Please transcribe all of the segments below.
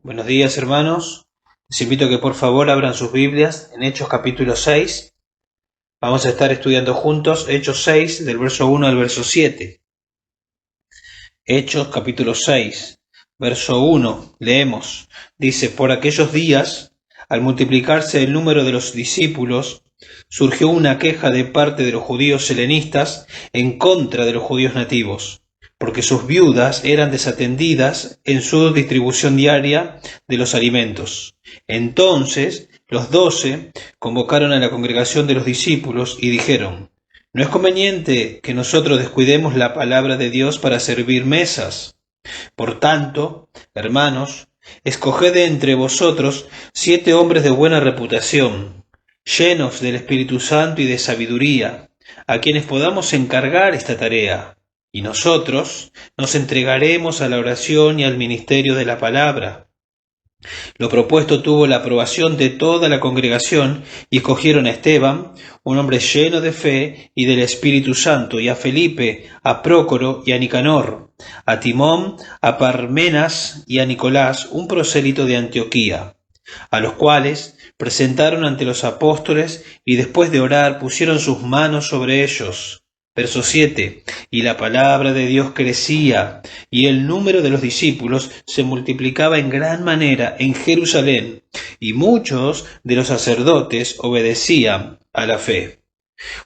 Buenos días, hermanos. Les invito a que por favor abran sus Biblias en Hechos capítulo 6. Vamos a estar estudiando juntos Hechos 6 del verso 1 al verso 7. Hechos capítulo 6, verso 1, leemos. Dice: por aquellos días, al multiplicarse el número de los discípulos, surgió una queja de parte de los judíos helenistas en contra de los judíos nativos, porque sus viudas eran desatendidas en su distribución diaria de los alimentos. Entonces los 12 convocaron a la congregación de los discípulos y dijeron: no es conveniente que nosotros descuidemos la palabra de Dios para servir mesas. Por tanto, hermanos, escoged de entre vosotros 7 hombres de buena reputación, llenos del Espíritu Santo y de sabiduría, a quienes podamos encargar esta tarea, y nosotros nos entregaremos a la oración y al ministerio de la palabra. Lo propuesto tuvo la aprobación de toda la congregación, y escogieron a Esteban, un hombre lleno de fe y del Espíritu Santo, y a Felipe, a Prócoro y a Nicanor, a Timón, a Parmenas y a Nicolás, un prosélito de Antioquía, a los cuales presentaron ante los apóstoles, y después de orar pusieron sus manos sobre ellos. Verso 7. Y la palabra de Dios crecía, y el número de los discípulos se multiplicaba en gran manera en Jerusalén, y muchos de los sacerdotes obedecían a la fe.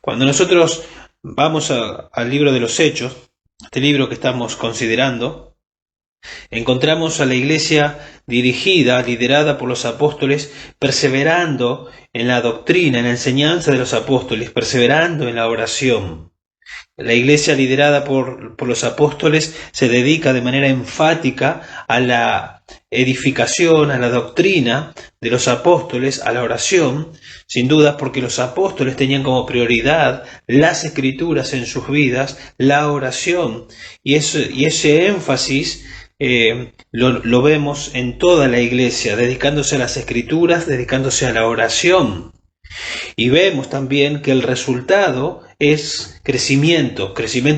Cuando nosotros vamos al libro de los Hechos, este libro que estamos considerando, encontramos a la iglesia dirigida, liderada por los apóstoles, perseverando en la doctrina, en la enseñanza de los apóstoles, perseverando en la oración. La iglesia liderada por los apóstoles se dedica de manera enfática a la edificación, a la doctrina de los apóstoles, a la oración, sin duda porque los apóstoles tenían como prioridad las escrituras en sus vidas, la oración, y ese énfasis lo vemos en toda la iglesia, dedicándose a las escrituras, dedicándose a la oración. Y vemos también que el resultado es crecimiento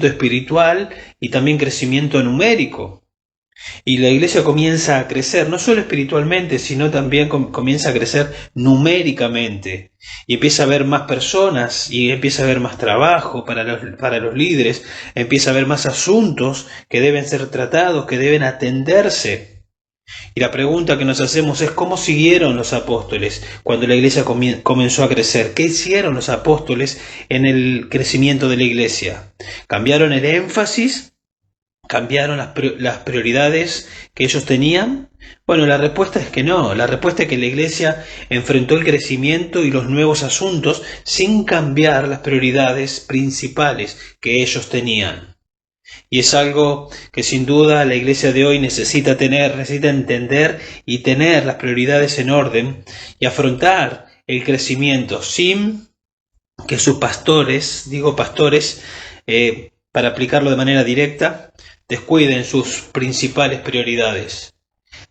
espiritual y también crecimiento numérico. Y la iglesia comienza a crecer, no solo espiritualmente, sino también comienza a crecer numéricamente. Y empieza a haber más personas, y empieza a haber más trabajo para los líderes, empieza a haber más asuntos que deben ser tratados, que deben atenderse. Y la pregunta que nos hacemos es: ¿cómo siguieron los apóstoles cuando la iglesia comenzó a crecer? ¿Qué hicieron los apóstoles en el crecimiento de la iglesia? ¿Cambiaron el énfasis? ¿Cambiaron las prioridades que ellos tenían? Bueno, la respuesta es que no. La respuesta es que la iglesia enfrentó el crecimiento y los nuevos asuntos sin cambiar las prioridades principales que ellos tenían. Y es algo que sin duda la iglesia de hoy necesita entender y tener las prioridades en orden y afrontar el crecimiento sin que sus pastores, para aplicarlo de manera directa, descuiden sus principales prioridades.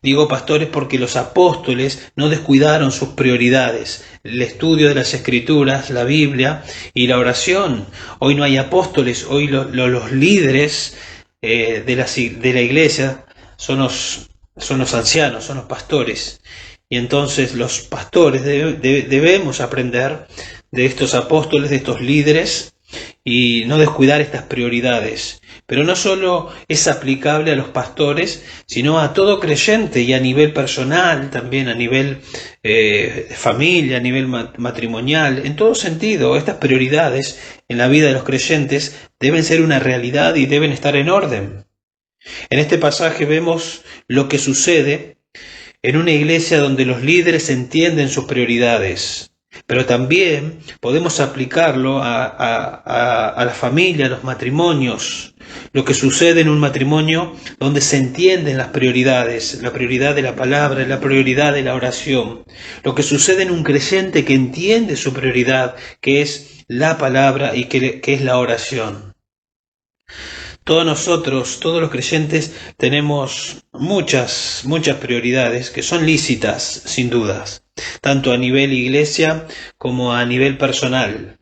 Digo pastores porque los apóstoles no descuidaron sus prioridades, el estudio de las escrituras, la Biblia y la oración. Hoy no hay apóstoles, hoy los líderes de la iglesia son los ancianos, son los pastores. Y entonces los pastores debemos aprender de estos apóstoles, de estos líderes, y no descuidar estas prioridades. Pero no solo es aplicable a los pastores, sino a todo creyente, y a nivel personal, también a nivel familia, a nivel matrimonial. En todo sentido, estas prioridades en la vida de los creyentes deben ser una realidad y deben estar en orden. En este pasaje vemos lo que sucede en una iglesia donde los líderes entienden sus prioridades. Pero también podemos aplicarlo a la familia, a los matrimonios. Lo que sucede en un matrimonio donde se entienden las prioridades, la prioridad de la palabra, la prioridad de la oración. Lo que sucede en un creyente que entiende su prioridad, que es la palabra y que es la oración. Todos nosotros, todos los creyentes, tenemos muchas prioridades que son lícitas, sin dudas, tanto a nivel iglesia como a nivel personal.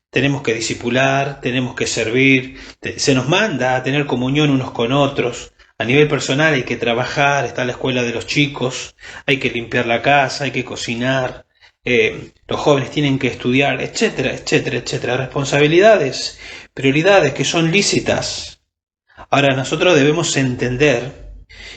Tenemos que discipular, tenemos que servir, se nos manda a tener comunión unos con otros, A nivel personal hay que trabajar, está la escuela de los chicos, hay que limpiar la casa, hay que cocinar, los jóvenes tienen que estudiar, etcétera, etcétera, etcétera. Responsabilidades, prioridades que son lícitas. Ahora nosotros debemos entender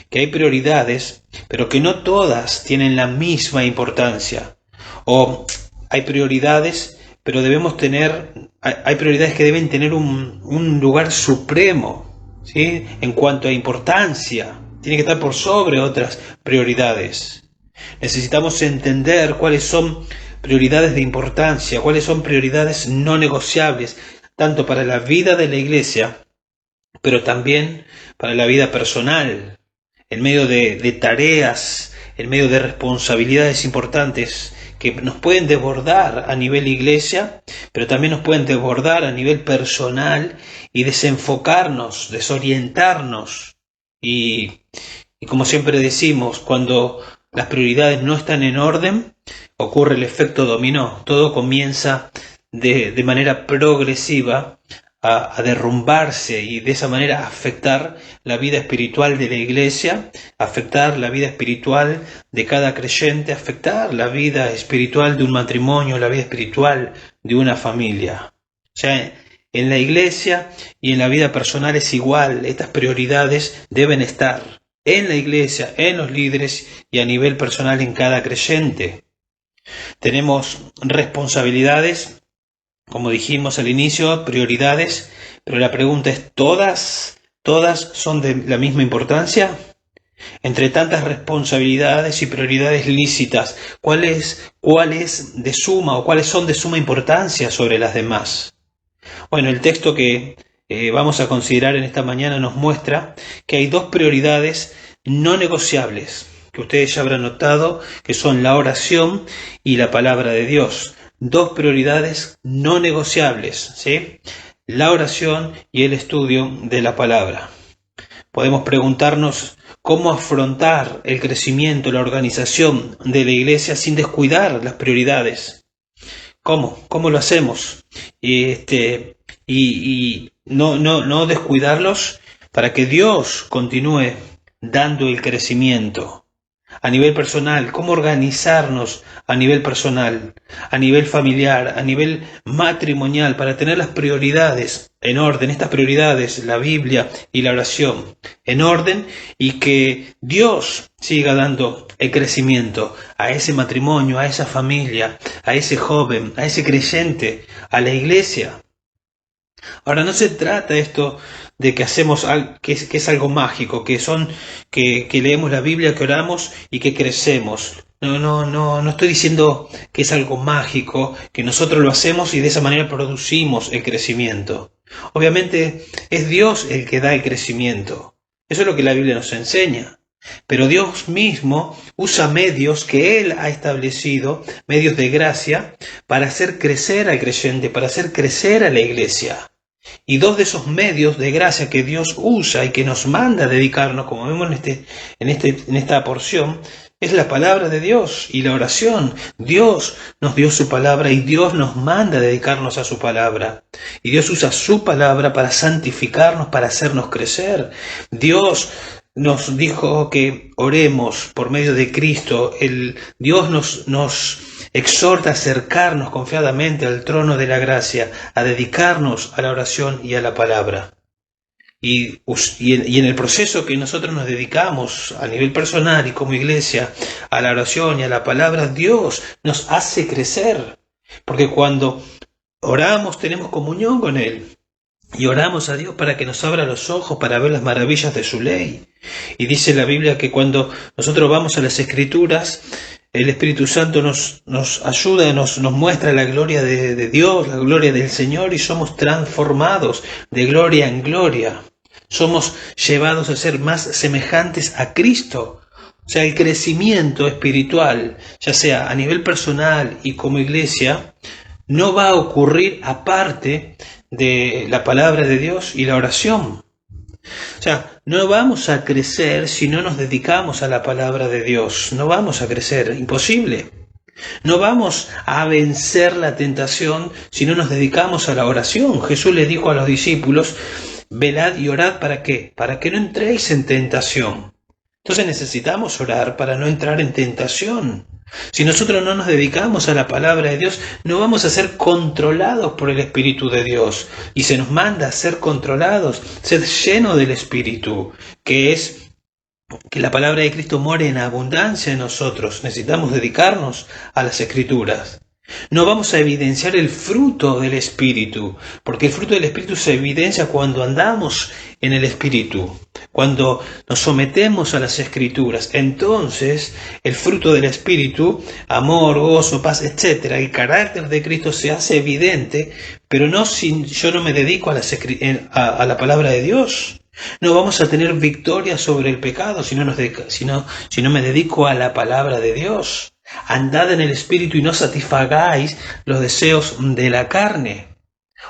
que hay prioridades, pero que no todas tienen la misma importancia. O hay prioridades, pero hay prioridades que deben tener un lugar supremo, ¿sí? En cuanto a importancia, tiene que estar por sobre otras prioridades. Necesitamos entender cuáles son prioridades de importancia, cuáles son prioridades no negociables, tanto para la vida de la iglesia, pero también para la vida personal, en medio de tareas, en medio de responsabilidades importantes que nos pueden desbordar a nivel iglesia, pero también nos pueden desbordar a nivel personal y desenfocarnos, desorientarnos. Y como siempre decimos, cuando las prioridades no están en orden, ocurre el efecto dominó. Todo comienza de manera progresiva a derrumbarse y de esa manera afectar la vida espiritual de la iglesia, afectar la vida espiritual de cada creyente, afectar la vida espiritual de un matrimonio, la vida espiritual de una familia. O sea, en la iglesia y en la vida personal es igual, estas prioridades deben estar en la iglesia, en los líderes y a nivel personal en cada creyente. Tenemos responsabilidades, como dijimos al inicio, prioridades, pero la pregunta es, ¿todas son de la misma importancia? Entre tantas responsabilidades y prioridades lícitas, ¿cuáles de suma o cuáles son de suma importancia sobre las demás? Bueno, el texto que vamos a considerar en esta mañana nos muestra que hay dos prioridades no negociables, que ustedes ya habrán notado, que son la oración y la palabra de Dios. Dos prioridades no negociables, ¿sí? La oración y el estudio de la palabra. Podemos preguntarnos cómo afrontar el crecimiento, la organización de la iglesia sin descuidar las prioridades. ¿Cómo lo hacemos? Y no descuidarlos para que Dios continúe dando el crecimiento. A nivel personal, cómo organizarnos a nivel personal, a nivel familiar, a nivel matrimonial, para tener las prioridades en orden, estas prioridades, la Biblia y la oración, en orden, y que Dios siga dando el crecimiento a ese matrimonio, a esa familia, a ese joven, a ese creyente, a la iglesia. Ahora, no se trata esto de que hacemos que es algo mágico, que leemos la Biblia, que oramos y que crecemos. No estoy diciendo que es algo mágico, que nosotros lo hacemos y de esa manera producimos el crecimiento. Obviamente es Dios el que da el crecimiento. Eso es lo que la Biblia nos enseña. Pero Dios mismo usa medios que Él ha establecido, medios de gracia, para hacer crecer al creyente, para hacer crecer a la iglesia. Y dos de esos medios de gracia que Dios usa y que nos manda a dedicarnos, como vemos en esta porción, es la palabra de Dios y la oración. Dios nos dio su palabra y Dios nos manda a dedicarnos a su palabra. Y Dios usa su palabra para santificarnos, para hacernos crecer. Dios nos dijo que oremos por medio de Cristo. Dios nos exhorta a acercarnos confiadamente al trono de la gracia, a dedicarnos a la oración y a la palabra. Y en el proceso que nosotros nos dedicamos a nivel personal y como iglesia a la oración y a la palabra, Dios nos hace crecer. Porque cuando oramos tenemos comunión con Él. Y oramos a Dios para que nos abra los ojos para ver las maravillas de su ley. Y dice la Biblia que cuando nosotros vamos a las Escrituras, el Espíritu Santo nos ayuda, nos muestra la gloria de Dios, la gloria del Señor, y somos transformados de gloria en gloria. Somos llevados a ser más semejantes a Cristo. O sea, el crecimiento espiritual, ya sea a nivel personal y como iglesia, no va a ocurrir aparte de la palabra de Dios y la oración. O sea, no vamos a crecer si no nos dedicamos a la palabra de Dios. No vamos a crecer, imposible. No vamos a vencer la tentación si no nos dedicamos a la oración. Jesús le dijo a los discípulos velad y orad, ¿para qué? Para que no entréis en tentación. Entonces necesitamos orar para no entrar en tentación. Si nosotros no nos dedicamos a la palabra de Dios, no vamos a ser controlados por el Espíritu de Dios. Y se nos manda a ser controlados, ser llenos del Espíritu, que es que la palabra de Cristo more en abundancia en nosotros. Necesitamos dedicarnos a las Escrituras. No vamos a evidenciar el fruto del Espíritu, porque el fruto del Espíritu se evidencia cuando andamos en el Espíritu, cuando nos sometemos a las Escrituras. Entonces, el fruto del Espíritu, amor, gozo, paz, etc., el carácter de Cristo se hace evidente, pero no si yo no me dedico a la palabra de Dios. No vamos a tener victoria sobre el pecado si no me dedico a la palabra de Dios. Andad en el Espíritu y no satisfagáis los deseos de la carne.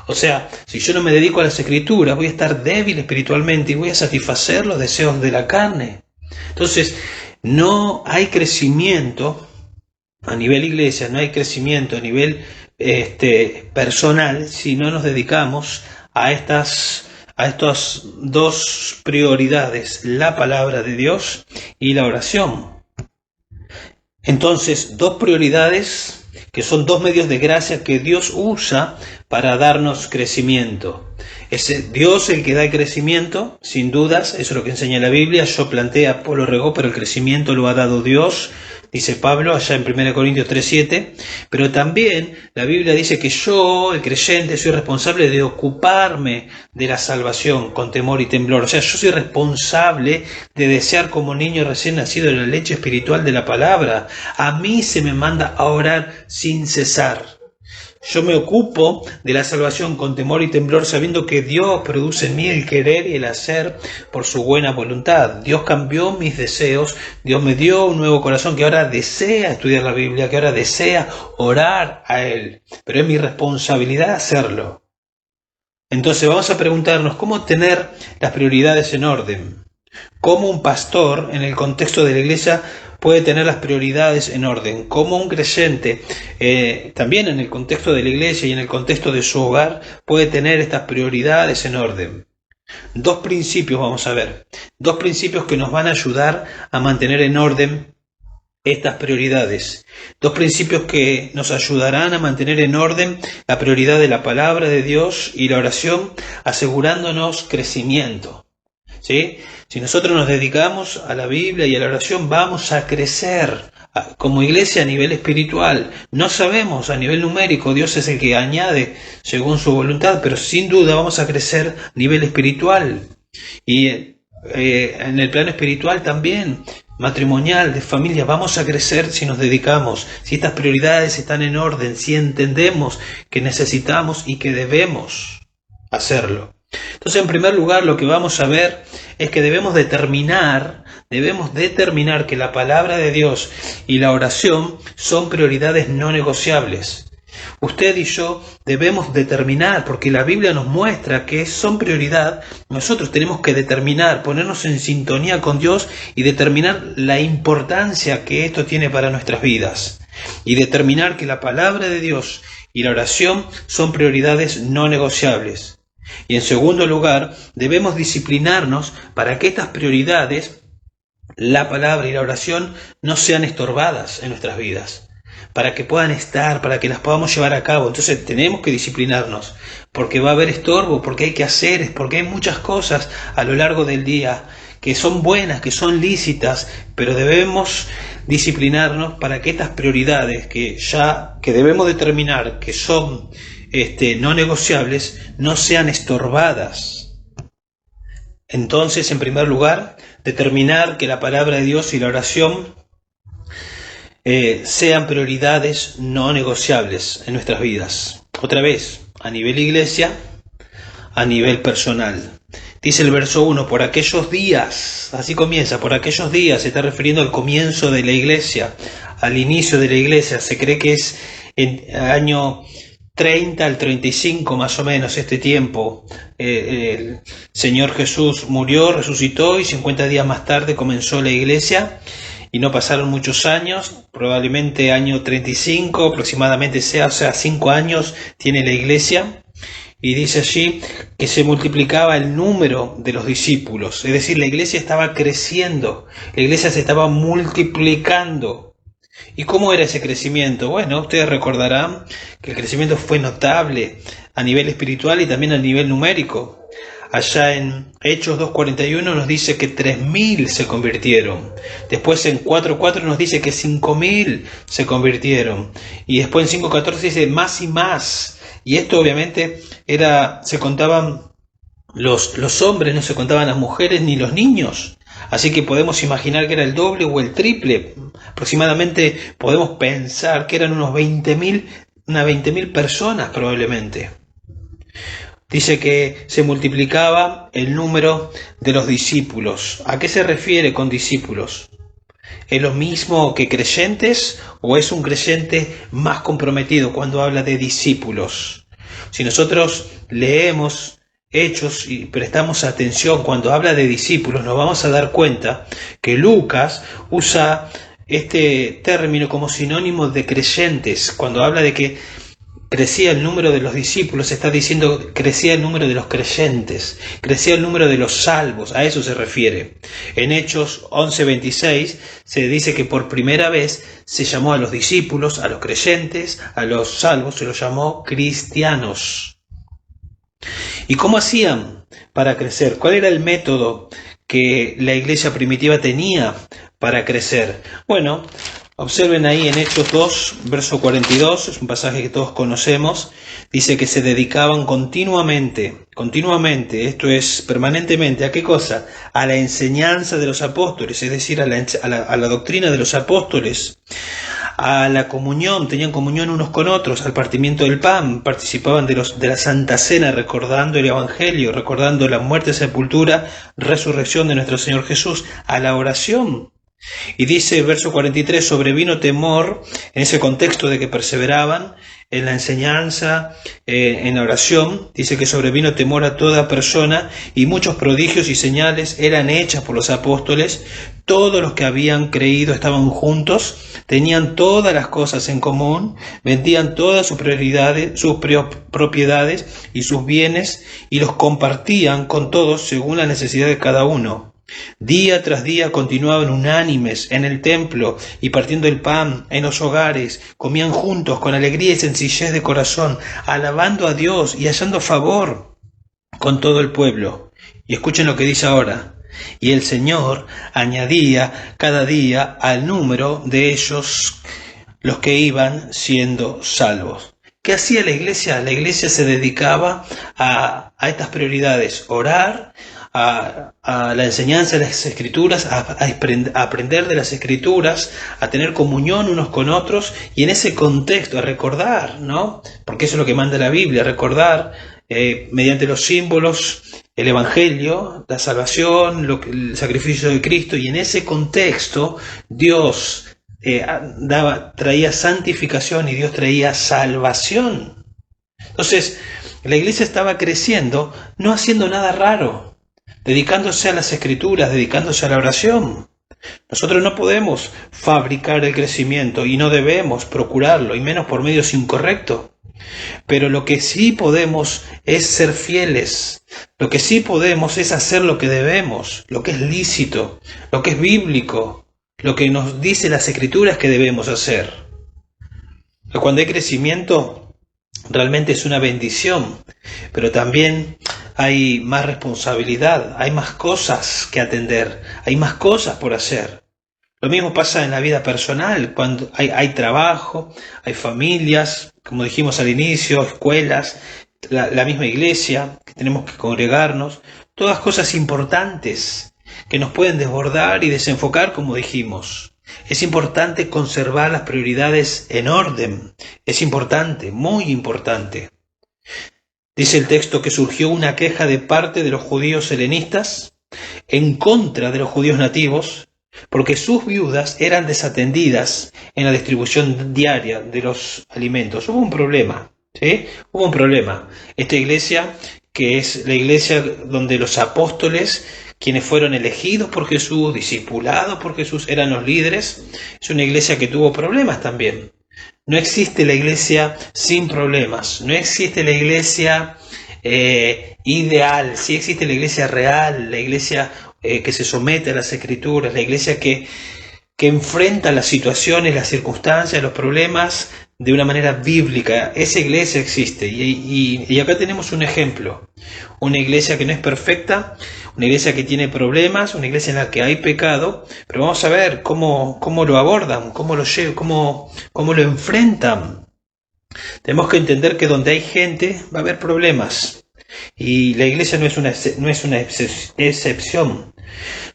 O sea, si yo no me dedico a las Escrituras, voy a estar débil espiritualmente y voy a satisfacer los deseos de la carne. Entonces, no hay crecimiento a nivel iglesia, no hay crecimiento a nivel personal si no nos dedicamos a estas dos prioridades, la palabra de Dios y la oración. Entonces, dos prioridades que son dos medios de gracia que Dios usa para darnos crecimiento. Es Dios el que da el crecimiento, sin dudas, eso es lo que enseña la Biblia. Yo planteé, Apolo regó, pero el crecimiento lo ha dado Dios, dice Pablo allá en 1 Corintios 3:7, pero también la Biblia dice que yo, el creyente, soy responsable de ocuparme de la salvación con temor y temblor. O sea, yo soy responsable de desear como niño recién nacido de la leche espiritual de la palabra. A mí se me manda a orar sin cesar. Yo me ocupo de la salvación con temor y temblor, sabiendo que Dios produce en mí el querer y el hacer por su buena voluntad. Dios cambió mis deseos, Dios me dio un nuevo corazón que ahora desea estudiar la Biblia, que ahora desea orar a Él, pero es mi responsabilidad hacerlo. Entonces vamos a preguntarnos cómo tener las prioridades en orden. ¿Cómo un pastor en el contexto de la iglesia puede tener las prioridades en orden? ¿Cómo un creyente, también en el contexto de la iglesia y en el contexto de su hogar, puede tener estas prioridades en orden? Dos principios vamos a ver. Dos principios que nos van a ayudar a mantener en orden estas prioridades. Dos principios que nos ayudarán a mantener en orden la prioridad de la palabra de Dios y la oración, asegurándonos crecimiento. ¿Sí? Si nosotros nos dedicamos a la Biblia y a la oración, vamos a crecer como iglesia a nivel espiritual. No sabemos a nivel numérico, Dios es el que añade según su voluntad, pero sin duda vamos a crecer a nivel espiritual. Y en el plano espiritual también, matrimonial, de familia, vamos a crecer si nos dedicamos, si estas prioridades están en orden, si entendemos que necesitamos y que debemos hacerlo. Entonces, en primer lugar, lo que vamos a ver es que debemos determinar que la palabra de Dios y la oración son prioridades no negociables. Usted y yo debemos determinar, porque la Biblia nos muestra que son prioridad. Nosotros tenemos que determinar, ponernos en sintonía con Dios y determinar la importancia que esto tiene para nuestras vidas. Y determinar que la palabra de Dios y la oración son prioridades no negociables. Y en segundo lugar, debemos disciplinarnos para que estas prioridades, la palabra y la oración, no sean estorbadas en nuestras vidas, para que puedan estar, para que las podamos llevar a cabo. Entonces tenemos que disciplinarnos, porque va a haber estorbo, porque hay que hacer, porque hay muchas cosas a lo largo del día que son buenas, que son lícitas, pero debemos disciplinarnos para que estas prioridades que debemos determinar que son no negociables, no sean estorbadas. Entonces, en primer lugar, determinar que la palabra de Dios y la oración sean prioridades no negociables en nuestras vidas. Otra vez, a nivel iglesia, a nivel personal. Dice el verso 1, por aquellos días, así comienza, por aquellos días, se está refiriendo al comienzo de la iglesia, al inicio de la iglesia. Se cree que es en año 30 al 35 más o menos este tiempo. El Señor Jesús murió, resucitó y 50 días más tarde comenzó la iglesia y no pasaron muchos años, probablemente año 35 aproximadamente, o sea 5 años tiene la iglesia. y dice allí que se multiplicaba el número de los discípulos, es decir, la iglesia estaba creciendo, la iglesia se estaba multiplicando. ¿Y cómo era ese crecimiento? Bueno, ustedes recordarán que el crecimiento fue notable a nivel espiritual y también a nivel numérico. Allá en Hechos 2:41 nos dice que 3.000 se convirtieron. Después en 4:4 nos dice que 5.000 se convirtieron. Y después en 5:14 dice más y más. Y esto obviamente se contaban los hombres, no se contaban las mujeres ni los niños. Así que podemos imaginar que era el doble o el triple. Aproximadamente podemos pensar que eran unas 20.000 personas probablemente. Dice que se multiplicaba el número de los discípulos. ¿A qué se refiere con discípulos? ¿Es lo mismo que creyentes o es un creyente más comprometido cuando habla de discípulos? Si nosotros leemos Hechos y prestamos atención cuando habla de discípulos, nos vamos a dar cuenta que Lucas usa este término como sinónimo de creyentes. Cuando habla de que crecía el número de los discípulos, está diciendo crecía el número de los creyentes, crecía el número de los salvos, a eso se refiere. En Hechos 11:26 se dice que por primera vez se llamó a los discípulos, a los creyentes, a los salvos, se los llamó cristianos. ¿Y cómo hacían para crecer? ¿Cuál era el método que la iglesia primitiva tenía para crecer? Bueno, observen ahí en Hechos 2, verso 42, es un pasaje que todos conocemos, dice que se dedicaban continuamente, esto es permanentemente, ¿a qué cosa? A la enseñanza de los apóstoles, es decir, a la doctrina de los apóstoles, a la comunión, tenían comunión unos con otros, al partimiento del pan, participaban de la Santa Cena, recordando el Evangelio, recordando la muerte, sepultura, resurrección de nuestro Señor Jesús, a la oración. Y dice el verso 43, sobrevino temor, en ese contexto de que perseveraban en la enseñanza, en la oración, dice que sobrevino temor a toda persona y muchos prodigios y señales eran hechas por los apóstoles. Todos los que habían creído estaban juntos, tenían todas las cosas en común, vendían todas sus propiedades y sus bienes y los compartían con todos según la necesidad de cada uno. Día tras día continuaban unánimes en el templo y partiendo el pan en los hogares, comían juntos con alegría y sencillez de corazón, alabando a Dios y hallando favor con todo el pueblo. Y escuchen lo que dice ahora. Y el Señor añadía cada día al número de ellos los que iban siendo salvos. ¿Qué hacía la iglesia? La iglesia se dedicaba a estas prioridades: orar, a la enseñanza de las Escrituras, a aprender de las Escrituras, a tener comunión unos con otros y en ese contexto a recordar, ¿no? Porque eso es lo que manda la Biblia, recordar mediante los símbolos el Evangelio, la salvación, el sacrificio de Cristo, y en ese contexto Dios traía santificación y Dios traía salvación. Entonces, la iglesia estaba creciendo, no haciendo nada raro, dedicándose a las Escrituras, dedicándose a la oración. Nosotros no podemos fabricar el crecimiento y no debemos procurarlo, y menos por medios incorrectos. Pero lo que sí podemos es ser fieles, lo que sí podemos es hacer lo que debemos, lo que es lícito, lo que es bíblico, lo que nos dice las Escrituras que debemos hacer. Cuando hay crecimiento, realmente es una bendición, pero también hay más responsabilidad, hay más cosas que atender, hay más cosas por hacer. Lo mismo pasa en la vida personal, cuando hay trabajo, hay familias, como dijimos al inicio, escuelas, la misma iglesia, que tenemos que congregarnos, todas cosas importantes que nos pueden desbordar y desenfocar, como dijimos. Es importante conservar las prioridades en orden, es importante, muy importante. Dice el texto que surgió una queja de parte de los judíos helenistas en contra de los judíos nativos, porque sus viudas eran desatendidas en la distribución diaria de los alimentos. Hubo un problema, ¿sí? Hubo un problema. Esta iglesia, que es la iglesia donde los apóstoles, quienes fueron elegidos por Jesús, discipulados por Jesús, eran los líderes, es una iglesia que tuvo problemas también. No existe la iglesia sin problemas, no existe la iglesia ideal. Sí existe la iglesia real, la iglesia que se somete a las escrituras, la iglesia que enfrenta las situaciones, las circunstancias, los problemas de una manera bíblica. Esa iglesia existe y acá tenemos un ejemplo. Una iglesia que no es perfecta, una iglesia que tiene problemas, una iglesia en la que hay pecado, pero vamos a ver cómo lo abordan, cómo lo enfrentan. Tenemos que entender que donde hay gente va a haber problemas y la iglesia no es una excepción.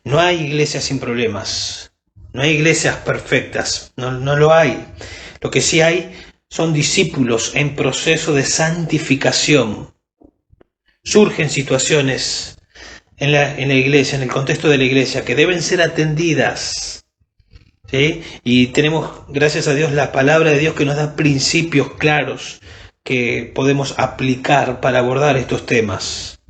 No hay iglesias sin problemas. No hay iglesias perfectas, no lo hay. Lo que sí hay son discípulos en proceso de santificación. Surgen situaciones en la iglesia, en el contexto de la iglesia, que deben ser atendidas, ¿sí? Y tenemos, gracias a Dios, la palabra de Dios que nos da principios claros que podemos aplicar para abordar estos temas.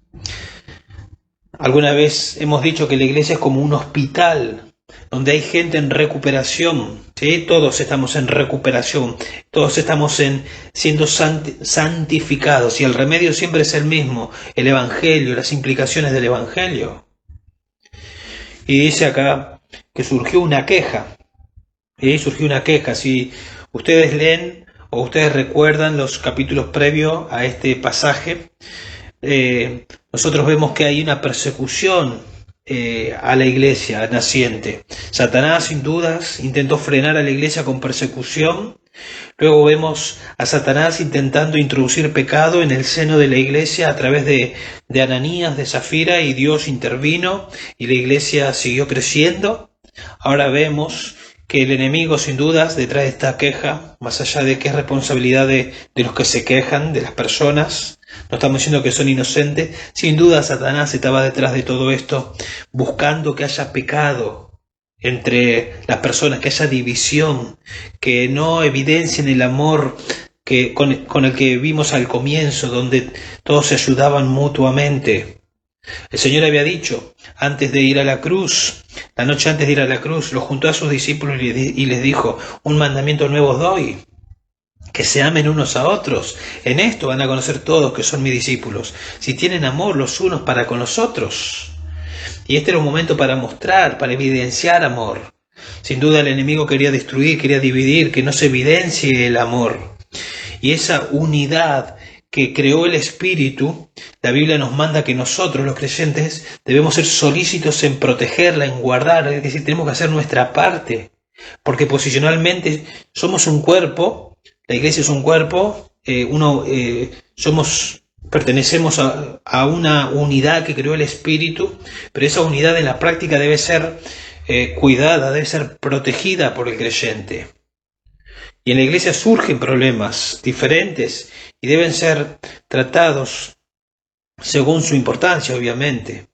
Alguna vez hemos dicho que la iglesia es como un hospital donde hay gente en recuperación, ¿sí? Todos estamos en recuperación, todos estamos siendo santificados, y el remedio siempre es el mismo, el Evangelio, las implicaciones del Evangelio. Y dice acá que surgió una queja, ¿sí? Surgió una queja. Si ustedes leen o ustedes recuerdan los capítulos previos a este pasaje, nosotros vemos que hay una persecución a la iglesia naciente. Satanás, sin dudas, intentó frenar a la iglesia con persecución. Luego vemos a Satanás intentando introducir pecado en el seno de la iglesia a través de Ananías, de Zafira, y Dios intervino y la iglesia siguió creciendo. Ahora vemos que el enemigo, sin dudas, detrás de esta queja, más allá de que es responsabilidad de los que se quejan, de las personas, no estamos diciendo que son inocentes, sin duda Satanás estaba detrás de todo esto, buscando que haya pecado entre las personas, que haya división, que no evidencien el amor con el que vimos al comienzo, donde todos se ayudaban mutuamente. El Señor había dicho, antes de ir a la cruz, la noche antes de ir a la cruz, lo juntó a sus discípulos y les dijo: un mandamiento nuevo os doy, que se amen unos a otros. En esto van a conocer todos que son mis discípulos, si tienen amor los unos para con los otros. Y este era un momento para mostrar, para evidenciar amor. Sin duda el enemigo quería destruir, quería dividir, que no se evidencie el amor. Y esa unidad que creó el Espíritu, la Biblia nos manda que nosotros, los creyentes, debemos ser solícitos en protegerla, en guardarla, es decir, tenemos que hacer nuestra parte, porque posicionalmente somos un cuerpo, la iglesia es un cuerpo, pertenecemos a una unidad que creó el Espíritu, pero esa unidad en la práctica debe ser cuidada, debe ser protegida por el creyente. Y en la iglesia surgen problemas diferentes y deben ser tratados según su importancia, obviamente.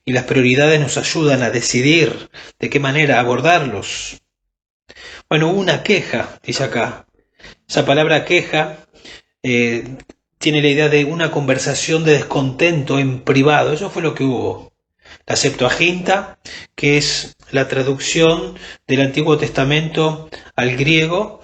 Y las prioridades nos ayudan a decidir de qué manera abordarlos. Bueno, hubo una queja, dice acá. Esa palabra queja tiene la idea de una conversación de descontento en privado. Eso fue lo que hubo. La Septuaginta, que es la traducción del Antiguo Testamento al griego,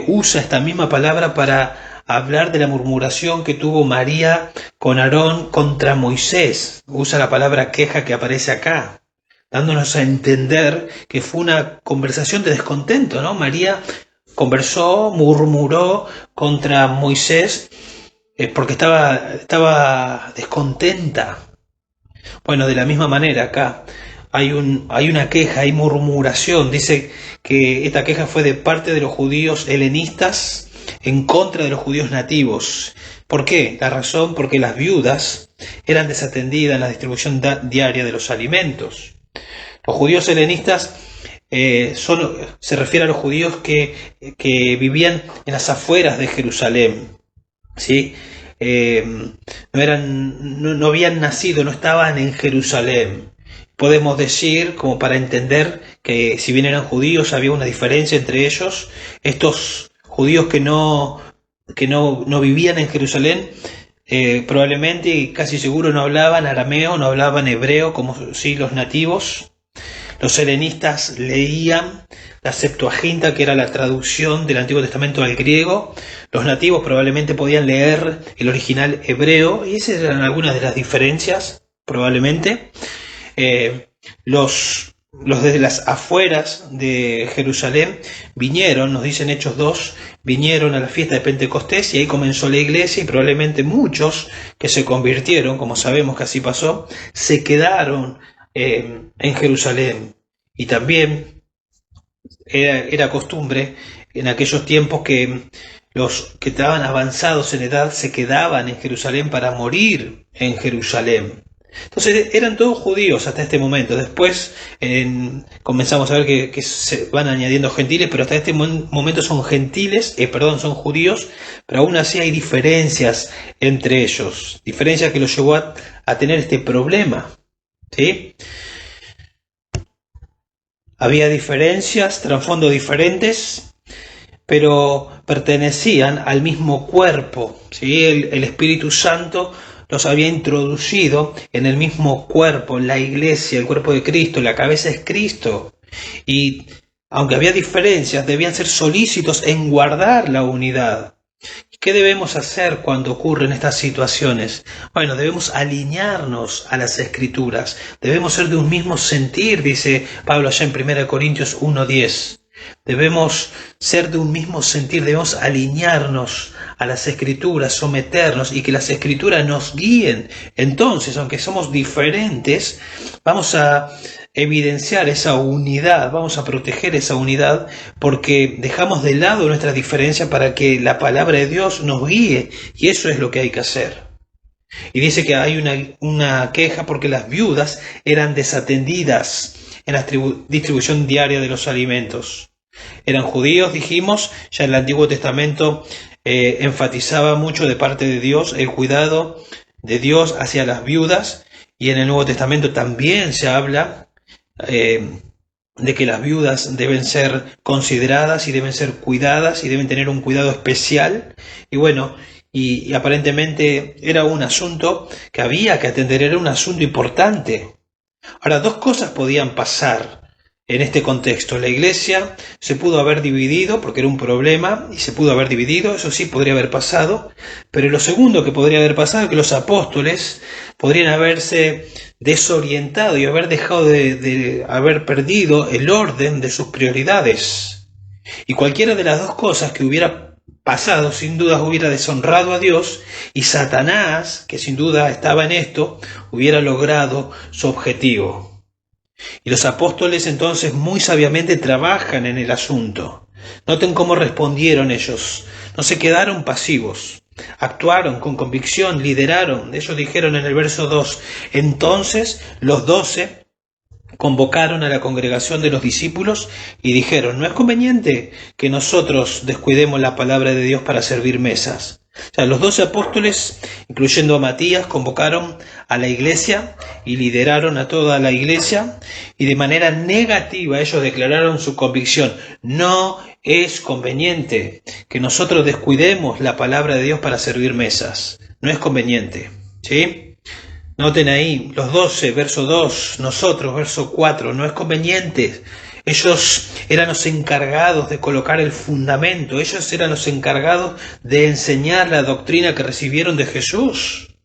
usa esta misma palabra para hablar de la murmuración que tuvo María con Aarón contra Moisés. Usa la palabra queja que aparece acá, dándonos a entender que fue una conversación de descontento, ¿no? María conversó, murmuró contra Moisés porque estaba descontenta. Bueno, de la misma manera acá hay una queja, hay murmuración. Dice que esta queja fue de parte de los judíos helenistas en contra de los judíos nativos. ¿Por qué? La razón, porque las viudas eran desatendidas en la distribución diaria de los alimentos. Los judíos helenistas se refiere a los judíos que vivían en las afueras de Jerusalén, ¿sí? No habían nacido, no estaban en Jerusalén. Podemos decir, como para entender, que si bien eran judíos, había una diferencia entre ellos. Estos judíos que no vivían en Jerusalén, probablemente y casi seguro no hablaban arameo, no hablaban hebreo, como sí los nativos. Los helenistas leían la Septuaginta, que era la traducción del Antiguo Testamento al griego. Los nativos probablemente podían leer el original hebreo, y esas eran algunas de las diferencias, probablemente. Los desde las afueras de Jerusalén vinieron, nos dicen Hechos 2, vinieron a la fiesta de Pentecostés, y ahí comenzó la iglesia, y probablemente muchos que se convirtieron, como sabemos que así pasó, se quedaron en Jerusalén. Y también era costumbre en aquellos tiempos que los que estaban avanzados en edad se quedaban en Jerusalén para morir en Jerusalén. Entonces eran todos judíos hasta este momento. Después comenzamos a ver que se van añadiendo gentiles, pero hasta este momento son gentiles, son judíos, pero aún así hay diferencias entre ellos, diferencias que los llevó a tener este problema, ¿sí? Había diferencias, trasfondos diferentes, pero pertenecían al mismo cuerpo, ¿sí? El Espíritu Santo los había introducido en el mismo cuerpo, en la iglesia, el cuerpo de Cristo, la cabeza es Cristo. Y aunque había diferencias, debían ser solícitos en guardar la unidad. ¿Qué debemos hacer cuando ocurren estas situaciones? Bueno, debemos alinearnos a las Escrituras. Debemos ser de un mismo sentir, dice Pablo allá en 1 Corintios 1:10. Debemos ser de un mismo sentir, debemos alinearnos a las Escrituras, someternos y que las Escrituras nos guíen. Entonces, aunque somos diferentes, vamos a evidenciar esa unidad, vamos a proteger esa unidad, porque dejamos de lado nuestras diferencias para que la palabra de Dios nos guíe, y eso es lo que hay que hacer. Y dice que hay una queja porque las viudas eran desatendidas en la distribución diaria de los alimentos. Eran judíos, dijimos, ya en el Antiguo Testamento enfatizaba mucho de parte de Dios el cuidado de Dios hacia las viudas, y en el Nuevo Testamento también se habla de que las viudas deben ser consideradas y deben ser cuidadas y deben tener un cuidado especial. Y bueno, y aparentemente era un asunto que había que atender, era un asunto importante. Ahora, dos cosas podían pasar en este contexto. La iglesia se pudo haber dividido porque era un problema y se pudo haber dividido, eso sí podría haber pasado, pero lo segundo que podría haber pasado es que los apóstoles podrían haberse desorientado y haber dejado de haber perdido el orden de sus prioridades. Y cualquiera de las dos cosas que hubiera pasado, sin duda hubiera deshonrado a Dios, y Satanás, que sin duda estaba en esto, hubiera logrado su objetivo. Y los apóstoles entonces muy sabiamente trabajan en el asunto. Noten cómo respondieron ellos. No se quedaron pasivos. Actuaron con convicción, lideraron. Ellos dijeron en el verso 2, entonces los 12 convocaron a la congregación de los discípulos y dijeron, no es conveniente que nosotros descuidemos la palabra de Dios para servir mesas. O sea, los 12 apóstoles, incluyendo a Matías, convocaron a la iglesia y lideraron a toda la iglesia, y de manera negativa ellos declararon su convicción. No es conveniente que nosotros descuidemos la palabra de Dios para servir mesas. No es conveniente, ¿sí? Noten ahí, los 12, verso 2, nosotros, verso 4, no es conveniente. Ellos eran los encargados de colocar el fundamento, ellos eran los encargados de enseñar la doctrina que recibieron de Jesús.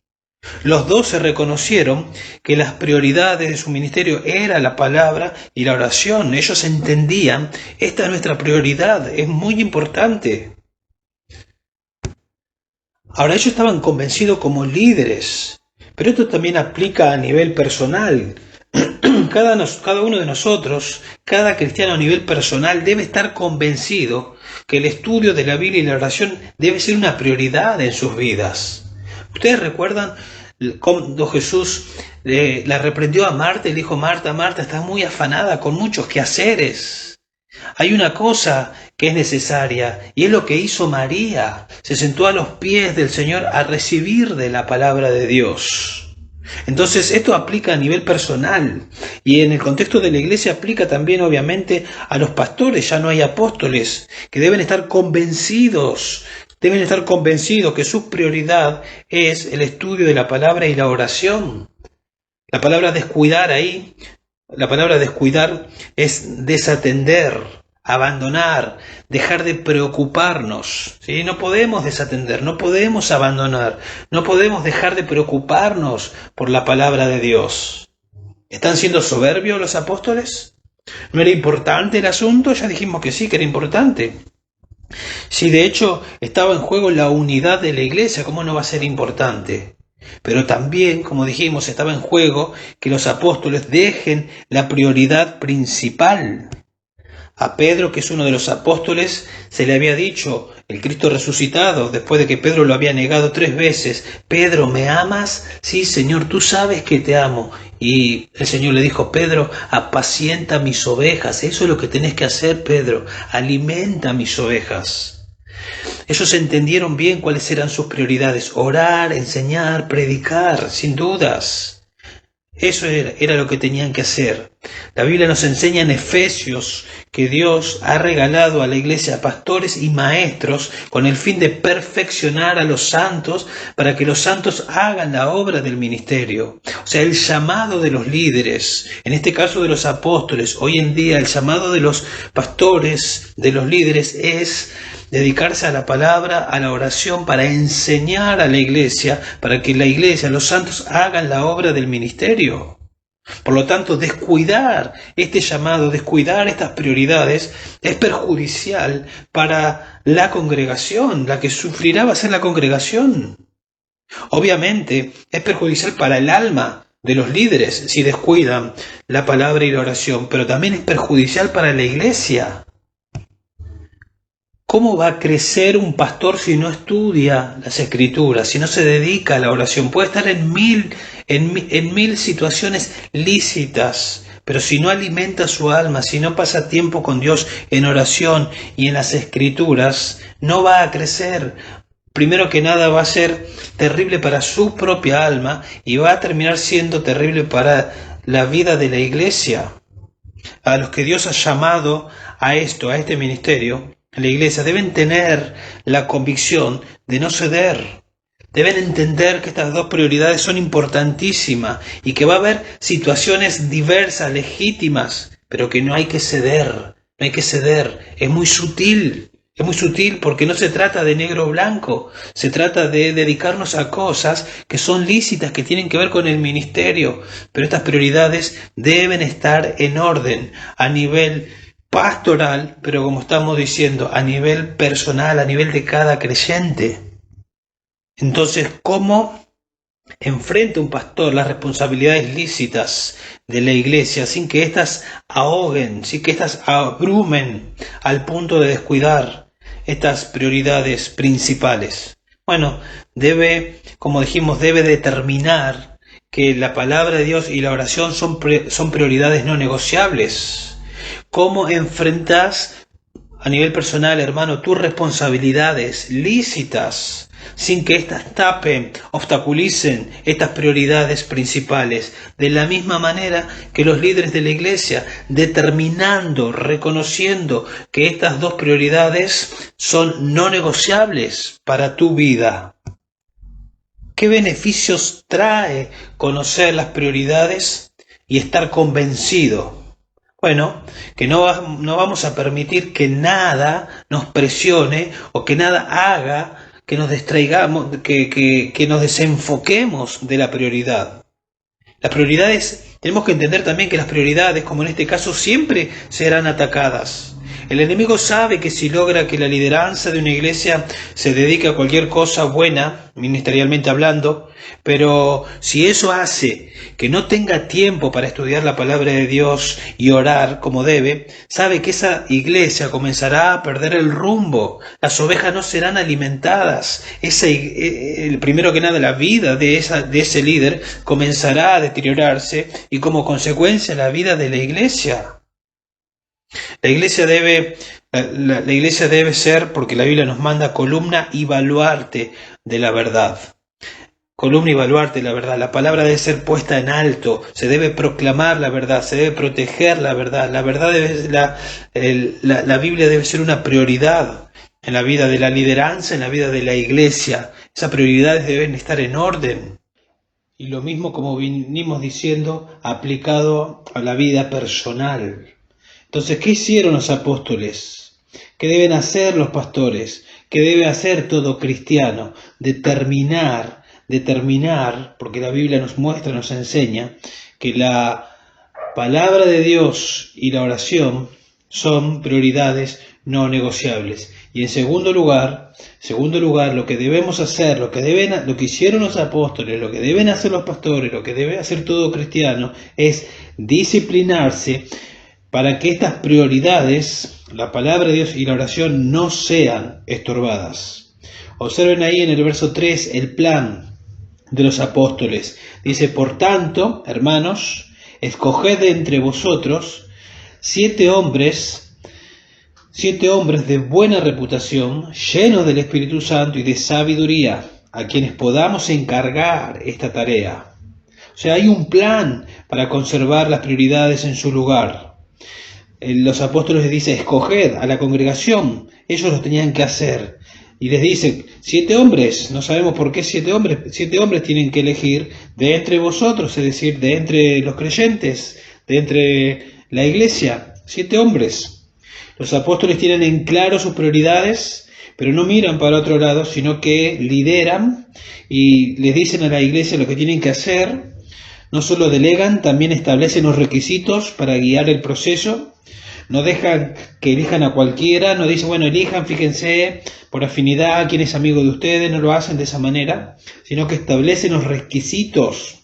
Los 12 reconocieron que las prioridades de su ministerio era la palabra y la oración. Ellos entendían, esta es nuestra prioridad, es muy importante. Ahora, ellos estaban convencidos como líderes, pero esto también aplica a nivel personal. Cada uno de nosotros, cada cristiano a nivel personal, debe estar convencido que el estudio de la Biblia y la oración debe ser una prioridad en sus vidas. ¿Ustedes recuerdan cuando Jesús la reprendió a Marta y le dijo, Marta, Marta, estás muy afanada con muchos quehaceres? Hay una cosa que es necesaria, y es lo que hizo María. Se sentó a los pies del Señor a recibir de la palabra de Dios. Entonces esto aplica a nivel personal, y en el contexto de la iglesia aplica también obviamente a los pastores. Ya no hay apóstoles, que deben estar convencidos que su prioridad es el estudio de la palabra y la oración. La palabra descuidar es desatender abandonar, dejar de preocuparnos, ¿sí? No podemos desatender, no podemos abandonar, no podemos dejar de preocuparnos por la palabra de Dios. ¿Están siendo soberbios los apóstoles? ¿No era importante el asunto? Ya dijimos que sí, que era importante. Si de hecho estaba en juego la unidad de la iglesia, ¿cómo no va a ser importante? Pero también, como dijimos, estaba en juego que los apóstoles dejen la prioridad principal. A Pedro, que es uno de los apóstoles, se le había dicho, el Cristo resucitado, después de que Pedro lo había negado 3 veces, Pedro, ¿me amas? Sí, Señor, tú sabes que te amo. Y el Señor le dijo, Pedro, apacienta mis ovejas. Eso es lo que tenés que hacer, Pedro. Alimenta mis ovejas. Ellos entendieron bien cuáles eran sus prioridades. Orar, enseñar, predicar, sin dudas. Eso era lo que tenían que hacer. La Biblia nos enseña en Efesios que Dios ha regalado a la iglesia pastores y maestros con el fin de perfeccionar a los santos para que los santos hagan la obra del ministerio. O sea, el llamado de los líderes, en este caso de los apóstoles, hoy en día el llamado de los pastores, de los líderes, es dedicarse a la palabra, a la oración, para enseñar a la iglesia, para que la iglesia, los santos, hagan la obra del ministerio. Por lo tanto, descuidar este llamado, descuidar estas prioridades, es perjudicial para la congregación. La que sufrirá va a ser la congregación. Obviamente, es perjudicial para el alma de los líderes si descuidan la palabra y la oración, pero también es perjudicial para la iglesia. ¿Cómo va a crecer un pastor si no estudia las Escrituras, si no se dedica a la oración? Puede estar en mil situaciones lícitas, pero si no alimenta su alma, si no pasa tiempo con Dios en oración y en las Escrituras, no va a crecer. Primero que nada va a ser terrible para su propia alma y va a terminar siendo terrible para la vida de la iglesia. A los que Dios ha llamado a esto, a este ministerio, la iglesia, deben tener la convicción de no ceder. Deben entender que estas 2 prioridades son importantísimas y que va a haber situaciones diversas, legítimas, pero que no hay que ceder, no hay que ceder. Es muy sutil porque no se trata de negro o blanco, se trata de dedicarnos a cosas que son lícitas, que tienen que ver con el ministerio, pero estas prioridades deben estar en orden a nivel pastoral, pero como estamos diciendo, a nivel personal, a nivel de cada creyente. Entonces, ¿cómo enfrenta un pastor las responsabilidades lícitas de la iglesia sin que éstas ahoguen, sin que éstas abrumen al punto de descuidar estas prioridades principales? Bueno, como dijimos, debe determinar que la palabra de Dios y la oración son prioridades no negociables. ¿Cómo enfrentas a nivel personal, hermano, tus responsabilidades lícitas sin que éstas tapen, obstaculicen estas prioridades principales? De la misma manera que los líderes de la iglesia, determinando, reconociendo que estas 2 prioridades son no negociables para tu vida. ¿Qué beneficios trae conocer las prioridades y estar convencido? Bueno, que no vamos a permitir que nada nos presione o que nada haga que nos distraigamos, que nos desenfoquemos de la prioridad. Las prioridades, tenemos que entender también que las prioridades, como en este caso, siempre serán atacadas. El enemigo sabe que si logra que la lideranza de una iglesia se dedique a cualquier cosa buena, ministerialmente hablando, pero si eso hace que no tenga tiempo para estudiar la palabra de Dios y orar como debe, sabe que esa iglesia comenzará a perder el rumbo. Las ovejas no serán alimentadas. Primero que nada, la vida de ese líder comenzará a deteriorarse y como consecuencia la vida de la iglesia. La iglesia debe ser, porque la Biblia nos manda, columna y baluarte de la verdad. Columna y baluarte de la verdad. La palabra debe ser puesta en alto. Se debe proclamar la verdad. Se debe proteger la verdad. La verdad la Biblia debe ser una prioridad en la vida de la lideranza, en la vida de la iglesia. Esas prioridades deben estar en orden. Y lo mismo, como vinimos diciendo, aplicado a la vida personal. Entonces, ¿qué hicieron los apóstoles? ¿Qué deben hacer los pastores? ¿Qué debe hacer todo cristiano? Determinar, porque la Biblia nos muestra, nos enseña que la palabra de Dios y la oración son prioridades no negociables. Y en segundo lugar, lo que debemos hacer, lo que hicieron los apóstoles, lo que deben hacer los pastores, lo que debe hacer todo cristiano, es disciplinarse para que estas prioridades, la palabra de Dios y la oración, no sean estorbadas. Observen ahí en el verso 3 el plan de los apóstoles. Dice: por tanto, hermanos, escoged de entre vosotros 7 hombres de buena reputación, llenos del Espíritu Santo y de sabiduría, a quienes podamos encargar esta tarea. O sea, hay un plan para conservar las prioridades en su lugar. Los apóstoles les dice: escoged a la congregación, ellos lo tenían que hacer. Y les dice: 7 hombres, no sabemos por qué 7 hombres tienen que elegir de entre vosotros, es decir, de entre los creyentes, de entre la iglesia, 7 hombres. Los apóstoles tienen en claro sus prioridades, pero no miran para otro lado, sino que lideran y les dicen a la iglesia lo que tienen que hacer. No solo delegan, también establecen los requisitos para guiar el proceso. No dejan que elijan a cualquiera, no dicen, bueno, elijan, fíjense por afinidad quién es amigo de ustedes, no lo hacen de esa manera, sino que establecen los requisitos.